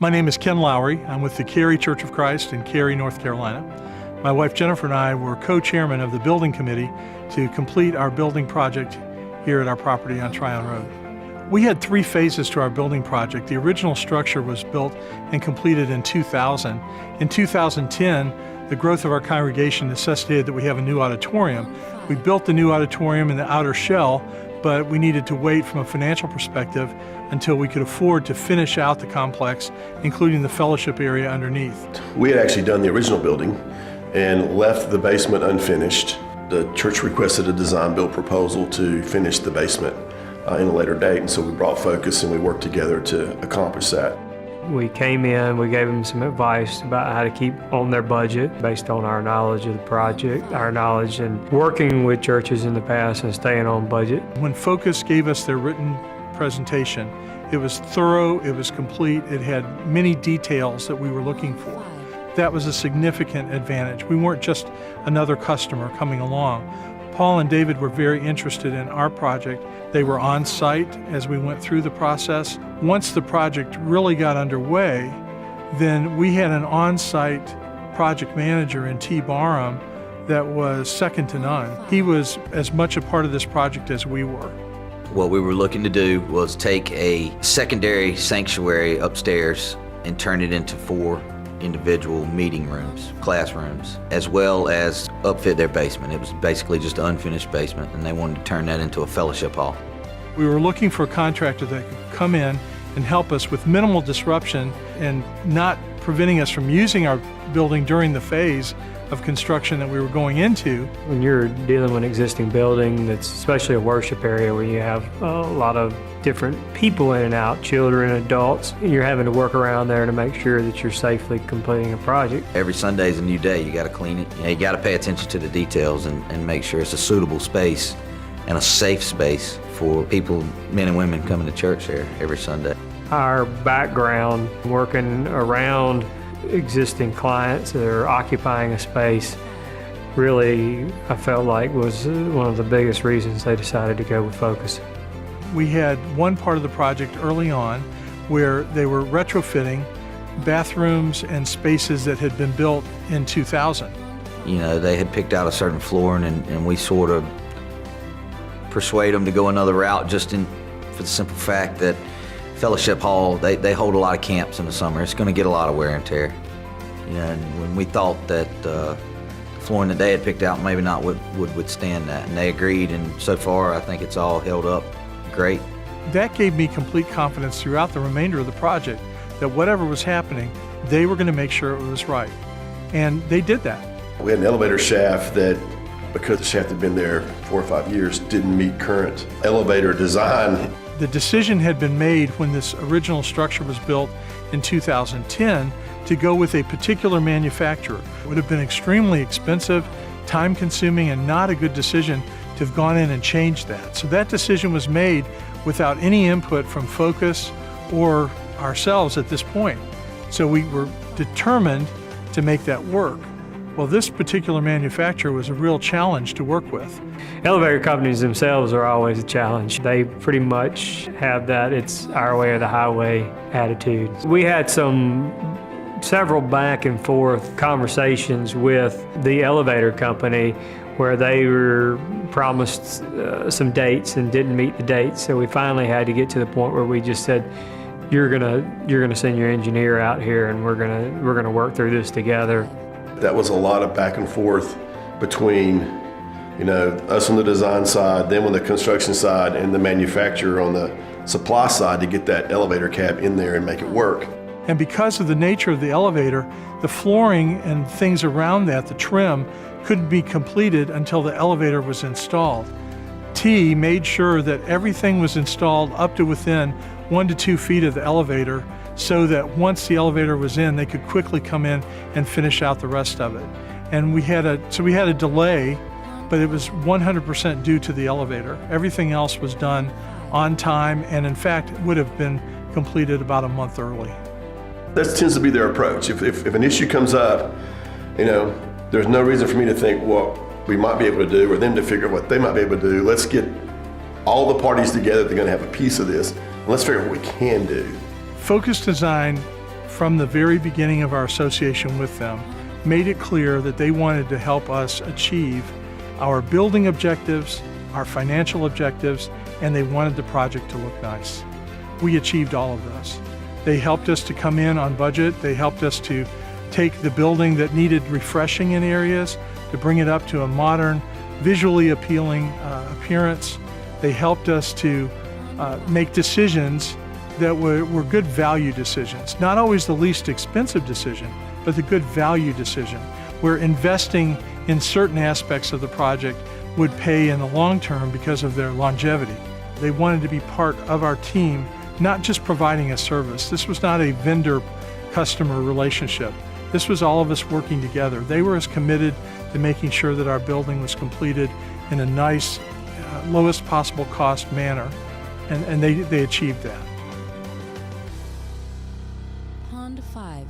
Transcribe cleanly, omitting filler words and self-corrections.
My name is Ken Lowry. I'm with the Cary Church of Christ in Cary, North Carolina. My wife Jennifer and I were co-chairmen of the building committee to complete our building project here at our property on Tryon Road. We had 3 phases to our building project. The original structure was built and completed in 2000. In 2010, the growth of our congregation necessitated that we have a new auditorium. We built the new auditorium in the outer shell, but we needed to wait from a financial perspective until we could afford to finish out the complex, including the fellowship area underneath. We had actually done the original building and left the basement unfinished. The church requested a design-build proposal to finish the basement in a later date, and so we brought focus and we worked together to accomplish that. We came in, we gave them some advice about how to keep on their budget based on our knowledge of the project, our knowledge in working with churches in the past and staying on budget. When Focus gave us their written presentation, it was thorough, it was complete, it had many details that we were looking for. That was a significant advantage. We weren't just another customer coming along. Paul and David were very interested in our project. They were on site as we went through the process. Once the project really got underway, then we had an on-site project manager in T. Barham that was second to none. He was as much a part of this project as we were. What we were looking to do was take a secondary sanctuary upstairs and turn it into 4 individual meeting rooms, classrooms, as well as upfit their basement. It was basically just an unfinished basement, and they wanted to turn that into a fellowship hall. We were looking for a contractor that could come in and help us with minimal disruption and not preventing us from using our building during the phase of construction that we were going into. When you're dealing with an existing building that's especially a worship area where you have a lot of different people in and out, children, adults, you're having to work around there to make sure that you're safely completing a project. Every Sunday is a new day. You got to clean it. You got to pay attention to the details and make sure it's a suitable space and a safe space for people, men and women, coming to church there every Sunday. Our background working around existing clients that are occupying a space really, I felt like, was one of the biggest reasons they decided to go with Focus. We had one part of the project early on where they were retrofitting bathrooms and spaces that had been built in 2000. You know, they had picked out a certain floor, and we sort of persuade them to go another route just for the simple fact that Fellowship Hall, they hold a lot of camps in the summer. It's going to get a lot of wear and tear. You know, and when we thought that the flooring that they had picked out maybe not would withstand that, and they agreed, and so far I think it's all held up great. That gave me complete confidence throughout the remainder of the project that whatever was happening, they were going to make sure it was right. And they did that. We had an elevator shaft that, because the shaft had been there 4 or 5 years, didn't meet current elevator design. The decision had been made when this original structure was built in 2010 to go with a particular manufacturer. It would have been extremely expensive, time-consuming, and not a good decision to have gone in and changed that. So that decision was made without any input from Focus or ourselves at this point. So we were determined to make that work. Well, this particular manufacturer was a real challenge to work with. Elevator companies themselves are always a challenge. They pretty much have that it's our way or the highway attitude. We had several back and forth conversations with the elevator company where they were promised some dates and didn't meet the dates. So we finally had to get to the point where we just said, you're gonna send your engineer out here and we're gonna work through this together. That was a lot of back and forth between, you know, us on the design side, them on the construction side, and the manufacturer on the supply side to get that elevator cab in there and make it work. And because of the nature of the elevator, the flooring and things around that, the trim, couldn't be completed until the elevator was installed. T made sure that everything was installed up to within 1 to 2 feet of the elevator so that once the elevator was in, they could quickly come in and finish out the rest of it. And we had a delay, but it was 100% due to the elevator. Everything else was done on time, and in fact, it would have been completed about a month early. That tends to be their approach. If an issue comes up, you know, there's no reason for me to think what we might be able to do or them to figure out what they might be able to do. Let's get all the parties together that are going to have a piece of this, and let's figure out what we can do. Focus designed from the very beginning of our association with them, made it clear that they wanted to help us achieve our building objectives, our financial objectives, and they wanted the project to look nice. We achieved all of those. They helped us to come in on budget. They helped us to take the building that needed refreshing in areas, to bring it up to a modern, visually appealing appearance. They helped us to make decisions that were good value decisions. Not always the least expensive decision, but the good value decision, where investing in certain aspects of the project would pay in the long term because of their longevity. They wanted to be part of our team, not just providing a service. This was not a vendor-customer relationship. This was all of us working together. They were as committed to making sure that our building was completed in a nice, lowest possible cost manner, and they achieved that. Pond 5.